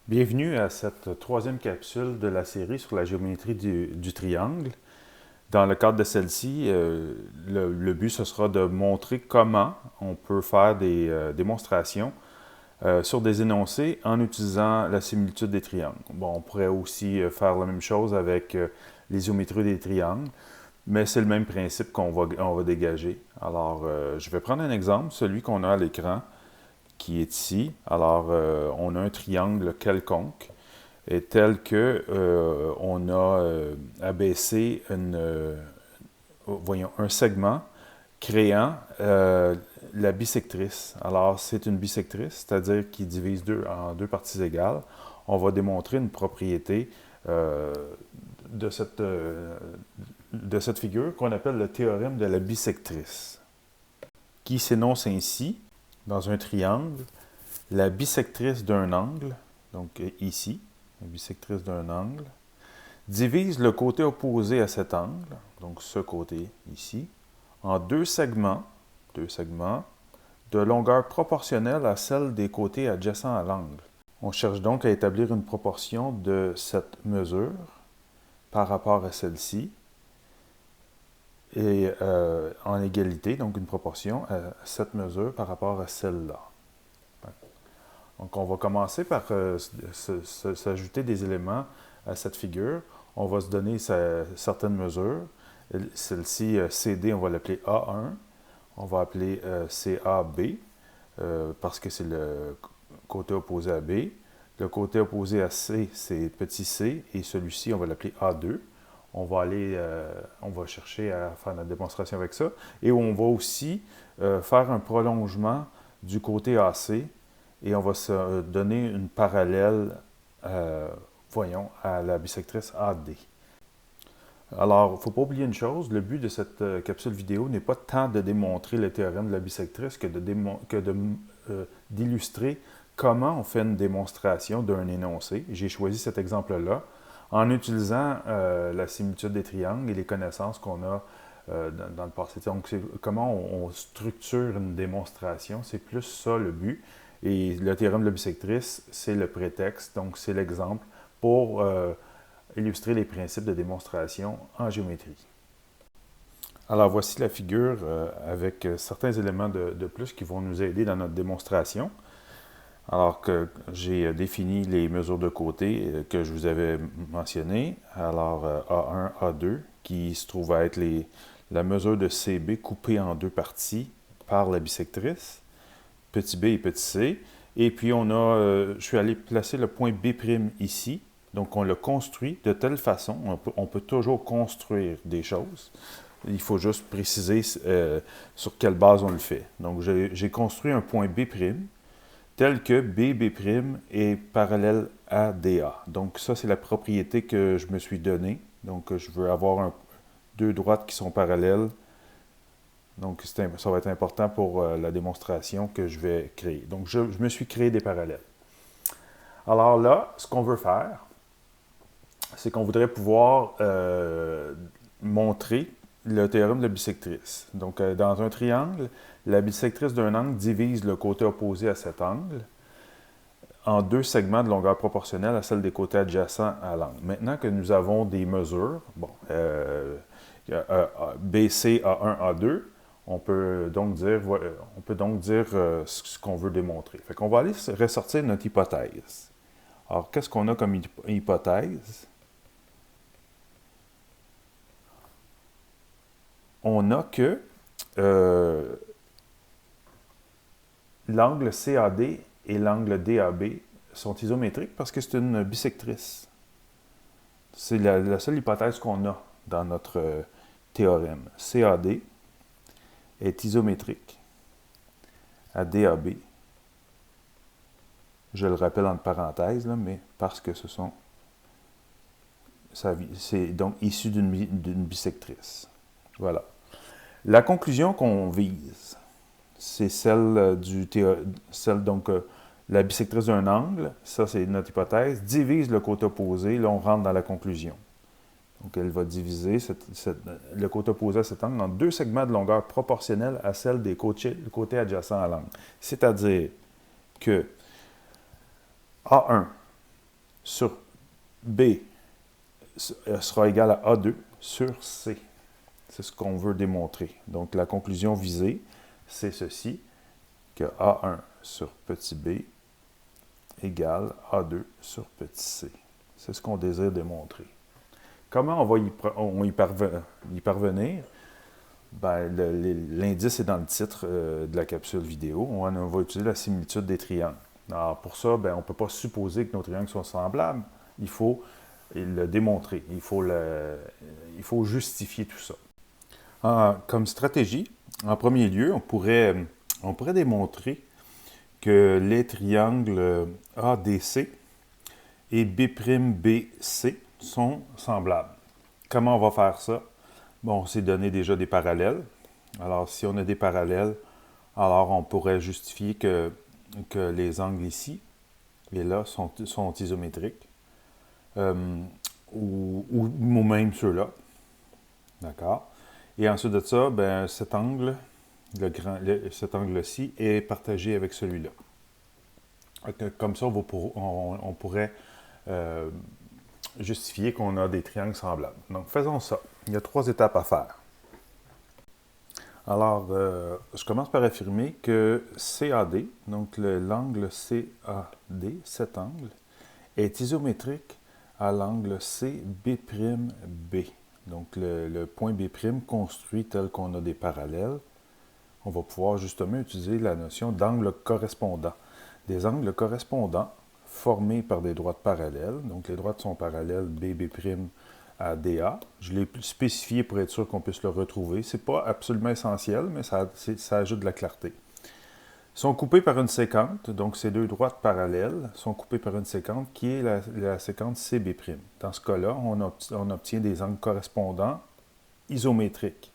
Bienvenue à cette troisième capsule de la série sur la géométrie du triangle. Dans le cadre de celle-ci, le but ce sera de montrer comment on peut faire des démonstrations sur des énoncés en utilisant la similitude des triangles. Bon, on pourrait aussi faire la même chose avec les géométries des triangles, mais c'est le même principe on va dégager. Alors, je vais prendre un exemple, celui qu'on a à l'écran, qui est ici. Alors, on a un triangle quelconque, et tel que on a abaissé voyons, un segment créant la bisectrice. Alors, c'est une bisectrice, c'est-à-dire qui divise en deux parties égales. On va démontrer une propriété euh, de, de cette figure qu'on appelle le théorème de la bisectrice, qui s'énonce ainsi: dans un triangle, la bisectrice d'un angle, donc ici, la bisectrice d'un angle, divise le côté opposé à cet angle, donc ce côté ici, en deux segments de longueur proportionnelle à celle des côtés adjacents à l'angle. On cherche donc à établir une proportion de cette mesure par rapport à celle-ci, et en égalité, donc une proportion à cette mesure par rapport à celle-là. Donc, on va commencer par s'ajouter des éléments à cette figure. On va se donner certaines mesures. Celle-ci, CD, on va l'appeler A1. On va appeler CAB, parce que c'est le côté opposé à B. Le côté opposé à C, c'est petit c, et celui-ci, on va l'appeler A2. On va chercher à faire notre démonstration avec ça. Et on va aussi faire un prolongement du côté AC, et on va se donner une parallèle, voyons, à la bisectrice AD. Alors, il ne faut pas oublier une chose, le but de cette capsule vidéo n'est pas tant de démontrer le théorème de la bisectrice que d'illustrer comment on fait une démonstration d'un énoncé. J'ai choisi cet exemple-là en utilisant la similitude des triangles et les connaissances qu'on a dans le passé. Donc, c'est comment on structure une démonstration, c'est plus ça le but. Et le théorème de la bisectrice, c'est le prétexte, donc c'est l'exemple pour illustrer les principes de démonstration en géométrie. Alors voici la figure avec certains éléments de plus qui vont nous aider dans notre démonstration. Alors que j'ai défini les mesures de côté que je vous avais mentionnées. Alors A1, A2, qui se trouve à être la mesure de CB coupée en deux parties par la bisectrice, petit b et petit c. Et puis je suis allé placer le point B' ici. Donc on l'a construit de telle façon, on peut toujours construire des choses. Il faut juste préciser sur quelle base on le fait. Donc j'ai construit un point B' tel que BB' est parallèle à DA. Donc ça, c'est la propriété que je me suis donnée. Donc je veux avoir deux droites qui sont parallèles. Donc ça va être important pour la démonstration que je vais créer. Donc je me suis créé des parallèles. Alors là, ce qu'on veut faire, c'est qu'on voudrait pouvoir montrer le théorème de la bisectrice. Donc, dans un triangle, la bisectrice d'un angle divise le côté opposé à cet angle en deux segments de longueur proportionnelle à celle des côtés adjacents à l'angle. Maintenant que nous avons des mesures, bon, BC, A1, A2, on peut donc dire ce qu'on veut démontrer. Fait qu'on va aller ressortir notre hypothèse. Alors, qu'est-ce qu'on a comme hypothèse? On a que l'angle CAD et l'angle DAB sont isométriques parce que c'est une bisectrice. C'est la seule hypothèse qu'on a dans notre théorème. CAD est isométrique à DAB. Je le rappelle entre parenthèses, là, mais parce que c'est donc issu d'une bisectrice. Voilà. La conclusion qu'on vise, c'est celle donc la bisectrice d'un angle, ça c'est notre hypothèse, divise le côté opposé, là on rentre dans la conclusion. Donc elle va diviser le côté opposé à cet angle en deux segments de longueur proportionnelle à celle des côtés adjacents à l'angle. C'est-à-dire que A1 sur B sera égal à A2 sur C. C'est ce qu'on veut démontrer. Donc, la conclusion visée, c'est ceci, que A1 sur petit b égale A2 sur petit c. C'est ce qu'on désire démontrer. Comment on va y parvenir? Ben, l'indice est dans le titre de la capsule vidéo. On va utiliser la similitude des triangles. Alors, pour ça, ben, on ne peut pas supposer que nos triangles sont semblables. Il faut le démontrer. Il faut justifier tout ça. Comme stratégie, en premier lieu, on pourrait démontrer que les triangles ADC et B'BC sont semblables. Comment on va faire ça? Bon, on s'est donné déjà des parallèles. Alors, si on a des parallèles, alors on pourrait justifier que les angles ici et là sont isométriques. Ou même ceux-là. D'accord? Et ensuite de ça, ben, cet angle, cet angle-ci est partagé avec celui-là. Comme ça, on pourrait justifier qu'on a des triangles semblables. Donc, faisons ça. Il y a 3 étapes à faire. Alors, je commence par affirmer que CAD, donc l'angle CAD, cet angle, est isométrique à l'angle CB'B. Donc, le point B' construit tel qu'on a des parallèles. On va pouvoir justement utiliser la notion d'angle correspondant. Des angles correspondants formés par des droites parallèles. Donc, les droites sont parallèles BB' à DA. Je l'ai spécifié pour être sûr qu'on puisse le retrouver. Ce n'est pas absolument essentiel, mais ça ajoute de la clarté. Ils sont coupés par une séquente, donc ces deux droites parallèles sont coupées par une séquente qui est la séquente CB'. Dans ce cas-là, on obtient des angles correspondants isométriques.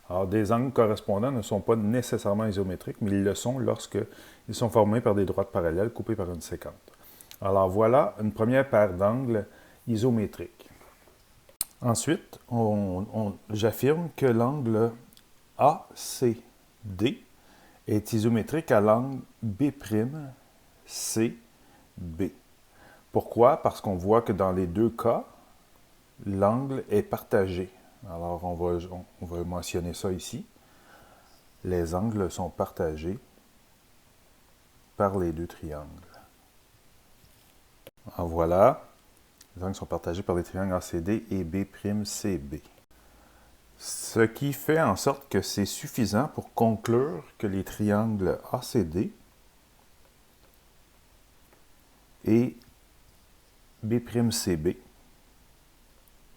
Alors, des angles correspondants ne sont pas nécessairement isométriques, mais ils le sont lorsqu'ils sont formés par des droites parallèles coupées par une séquente. Alors, voilà une première paire d'angles isométriques. Ensuite, j'affirme que l'angle ACD est isométrique à l'angle B'CB. Pourquoi? Parce qu'on voit que dans les deux cas, l'angle est partagé. Alors, on va mentionner ça ici. Les angles sont partagés par les deux triangles. Alors, voilà. Les angles sont partagés par les triangles ACD et B'CB. Ce qui fait en sorte que c'est suffisant pour conclure que les triangles ACD et B'CB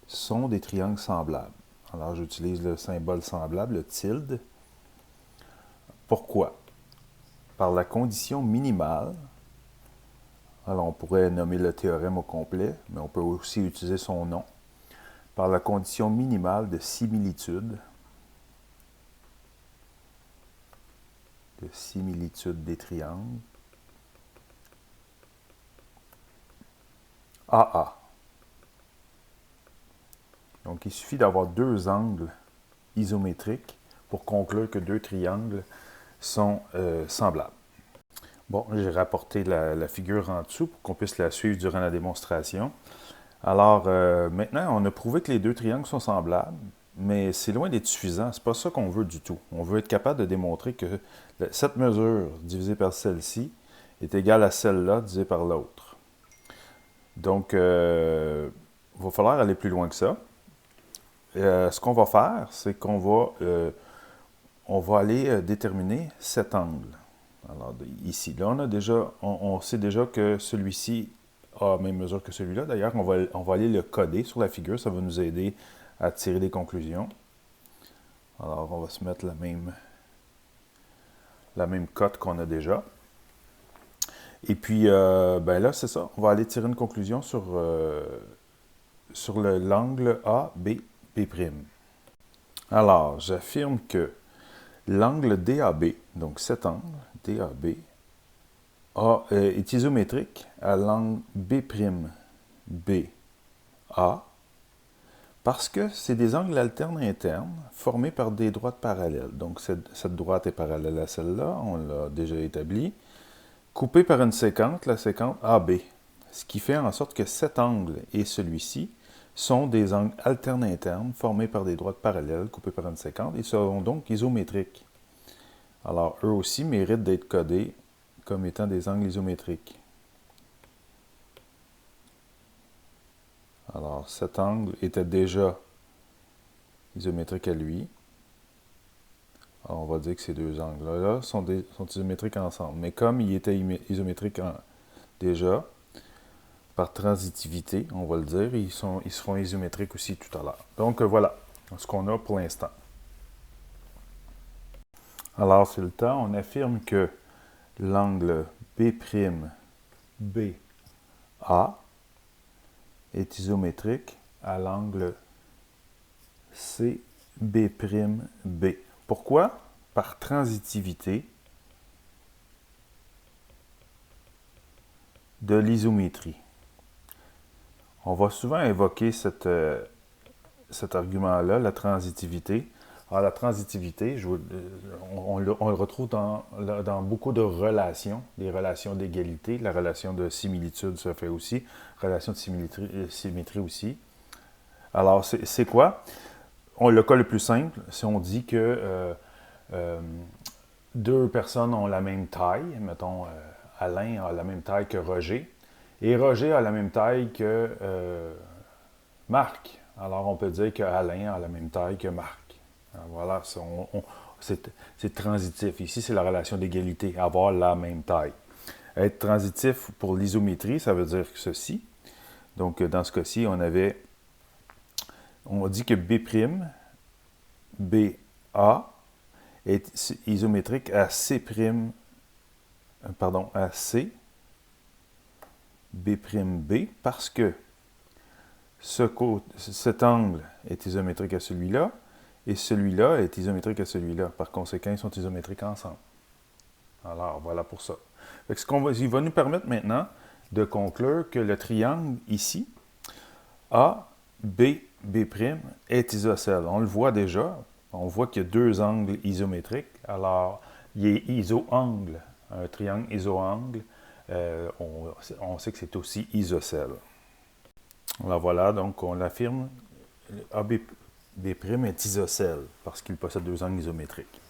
sont des triangles semblables. Alors, j'utilise le symbole semblable, le tilde. Pourquoi? Par la condition minimale. Alors, on pourrait nommer le théorème au complet, mais on peut aussi utiliser son nom. Par la condition minimale de similitude des triangles AA. Donc, il suffit d'avoir deux angles isométriques pour conclure que deux triangles sont semblables. Bon, j'ai rapporté la figure en dessous pour qu'on puisse la suivre durant la démonstration. Alors, maintenant, on a prouvé que les deux triangles sont semblables, mais c'est loin d'être suffisant. C'est pas ça qu'on veut du tout. On veut être capable de démontrer que cette mesure divisée par celle-ci est égale à celle-là divisée par l'autre. Donc, il va falloir aller plus loin que ça. Ce qu'on va faire, c'est qu'on va aller déterminer cet angle. Alors, ici, là, on sait déjà que celui-ci a la même mesure que celui-là. D'ailleurs, on va aller le coder sur la figure. Ça va nous aider à tirer des conclusions. Alors, on va se mettre la même cote qu'on a déjà. Et puis, ben là, c'est ça. On va aller tirer une conclusion sur l'angle AB. Alors, j'affirme que l'angle DAB, donc cet angle, DAB, est isométrique à l'angle B'BA parce que c'est des angles alternes internes formés par des droites parallèles. Donc, cette droite est parallèle à celle-là, on l'a déjà établi, coupée par une séquente, la séquente AB. ce qui fait en sorte que cet angle et celui-ci sont des angles alternes internes formés par des droites parallèles coupées par une séquence et seront donc isométriques. Alors, eux aussi méritent d'être codés comme étant des angles isométriques. Alors, cet angle était déjà isométrique à lui. Alors, on va dire que ces deux angles-là sont isométriques ensemble. Mais comme il était isométrique déjà, par transitivité, on va le dire, ils seront isométriques aussi tout à l'heure. Donc, voilà ce qu'on a pour l'instant. Alors, c'est le temps. On affirme que l'angle B'A est isométrique à l'angle CB'B. Pourquoi? Par transitivité de l'isométrie. On va souvent évoquer cet argument-là, la transitivité. Alors, la transitivité, on le retrouve dans beaucoup de relations, des relations d'égalité, la relation de similitude se fait aussi, relation de symétrie aussi. Alors, c'est quoi? Le cas le plus simple, si on dit que deux personnes ont la même taille, mettons, Alain a la même taille que Roger, et Roger a la même taille que Marc. Alors, on peut dire qu'Alain a la même taille que Marc. Alors, voilà, c'est transitif. Ici, c'est la relation d'égalité, avoir la même taille. Être transitif pour l'isométrie, ça veut dire ceci. Donc, dans ce cas-ci, on dit que B'A est isométrique à C', à C, B'B, parce que cet angle est isométrique à celui-là, et celui-là est isométrique à celui-là. Par conséquent, ils sont isométriques ensemble. Alors, voilà pour ça. Il va nous permettre maintenant de conclure que le triangle ici, ABB' est isocèle. On le voit déjà. On voit qu'il y a deux angles isométriques. Alors, il est iso-angle. Un triangle iso-angle, on sait que c'est aussi isocèle. Alors voilà, donc on l'affirme, ABB' est isocèle parce qu'il possède deux angles isométriques.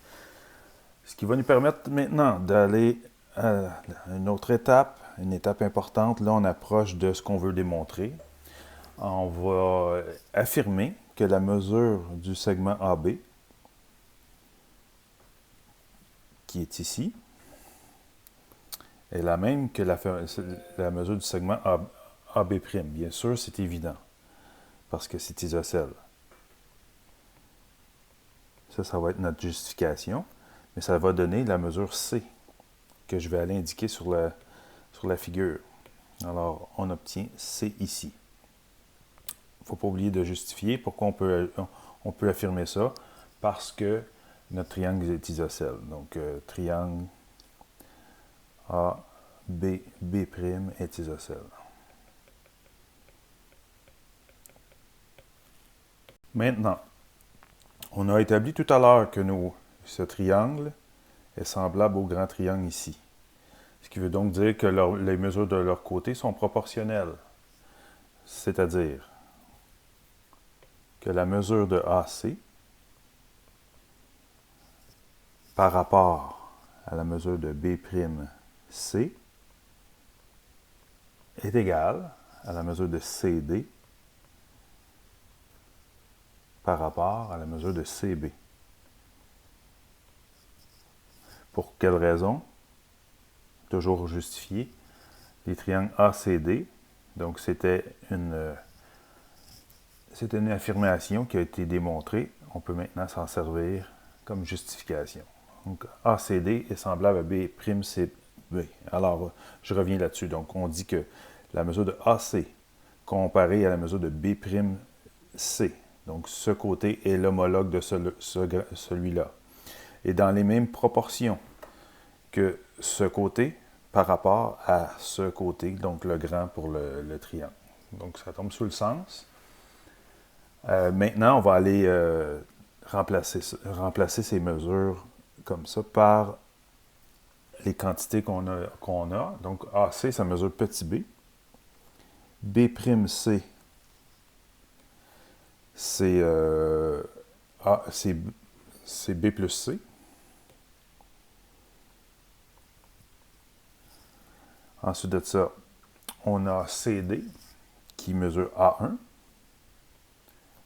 Ce qui va nous permettre maintenant d'aller à une autre étape, une étape importante. Là, on approche de ce qu'on veut démontrer. On va affirmer que la mesure du segment AB, qui est ici, est la même que la mesure du segment AB'. Bien sûr, c'est évident, parce que c'est isocèle. Ça va être notre justification, mais ça va donner la mesure C, que je vais aller indiquer sur la figure. Alors, on obtient C ici. Il ne faut pas oublier de justifier pourquoi on peut affirmer ça, parce que notre triangle est isocèle. Donc, triangle ABB' est isocèle. Maintenant, on a établi tout à l'heure que ce triangle est semblable au grand triangle ici. Ce qui veut donc dire que les mesures de leur côté sont proportionnelles. C'est-à-dire que la mesure de AC par rapport à la mesure de B'C est égale à la mesure de CD par rapport à la mesure de CB. Pour quelle raison? Toujours justifié. Les triangles ACD, donc c'était une affirmation qui a été démontrée. On peut maintenant s'en servir comme justification. Donc ACD est semblable à B'CB. Alors, je reviens là-dessus. Donc, on dit que la mesure de AC comparée à la mesure de B'C. Donc, ce côté est l'homologue de celui-là. Et dans les mêmes proportions que ce côté par rapport à ce côté, donc le grand pour le triangle. Donc, ça tombe sous le sens. Maintenant, on va aller remplacer ces mesures comme ça par les quantités qu'on a. Donc, AC, ça mesure petit b. B'C, c'est c'est B plus C. Ensuite de ça, on a CD qui mesure A1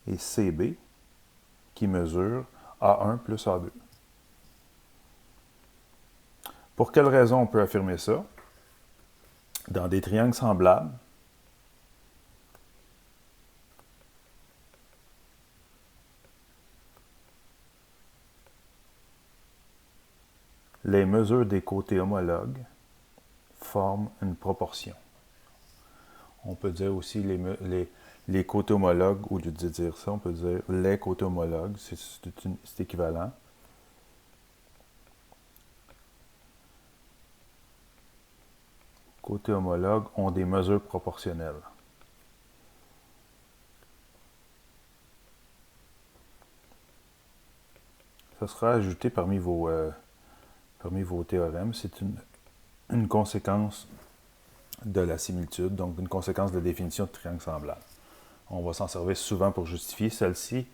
et CB qui mesure A1 plus A2. Pour quelle raison on peut affirmer ça? Dans des triangles semblables, les mesures des côtés homologues forment une proportion. On peut dire aussi les côtés homologues, au lieu de dire ça, on peut dire les côtés homologues, c'est équivalent. Côtés homologues ont des mesures proportionnelles. Ça sera ajouté parmi vos théorèmes. C'est une conséquence de la similitude, donc une conséquence de la définition de triangle semblable. On va s'en servir souvent pour justifier celle-ci.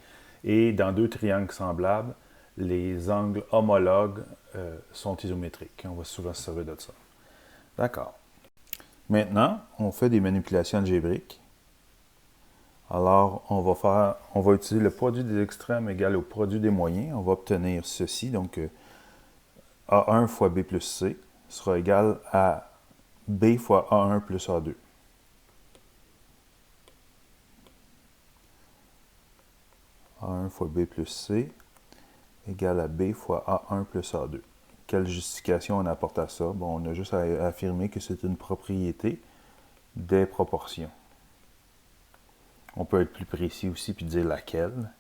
Et dans deux triangles semblables, les angles homologues sont isométriques. On va souvent se servir de ça. D'accord. Maintenant, on fait des manipulations algébriques. Alors, on va utiliser le produit des extrêmes égal au produit des moyens. On va obtenir ceci. Donc, A1 fois B plus C sera égal à B fois A1 plus A2. A1 fois B plus C égale à B fois A1 plus A2. Quelle justification on apporte à ça? Bon, on a juste à affirmer que c'est une propriété des proportions. On peut être plus précis aussi puis dire laquelle.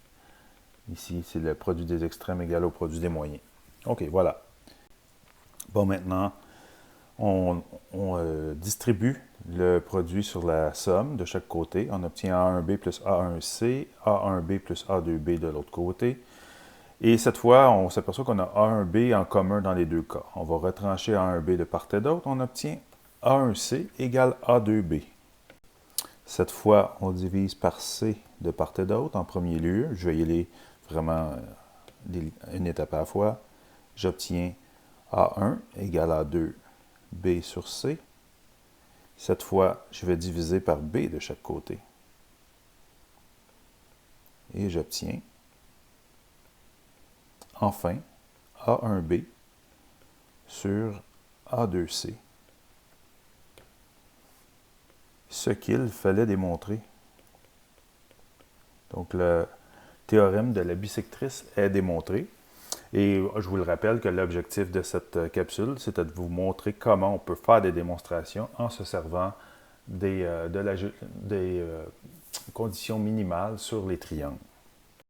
Ici, c'est le produit des extrêmes égal au produit des moyens. OK, voilà. Bon, maintenant, on distribue le produit sur la somme de chaque côté. On obtient A1B plus A1C, A1B plus A2B de l'autre côté. Et cette fois, on s'aperçoit qu'on a A1B en commun dans les deux cas. On va retrancher A1B de part et d'autre. On obtient A1C égale A2B. Cette fois, on divise par C de part et d'autre en premier lieu. Je vais y aller vraiment une étape à la fois. J'obtiens A1 égale à 2B sur C. Cette fois, je vais diviser par B de chaque côté. Et j'obtiens enfin A1B sur A2C. Ce qu'il fallait démontrer. Donc, le théorème de la bisectrice est démontré. Et je vous le rappelle que l'objectif de cette capsule, c'était de vous montrer comment on peut faire des démonstrations en se servant des conditions minimales sur les triangles.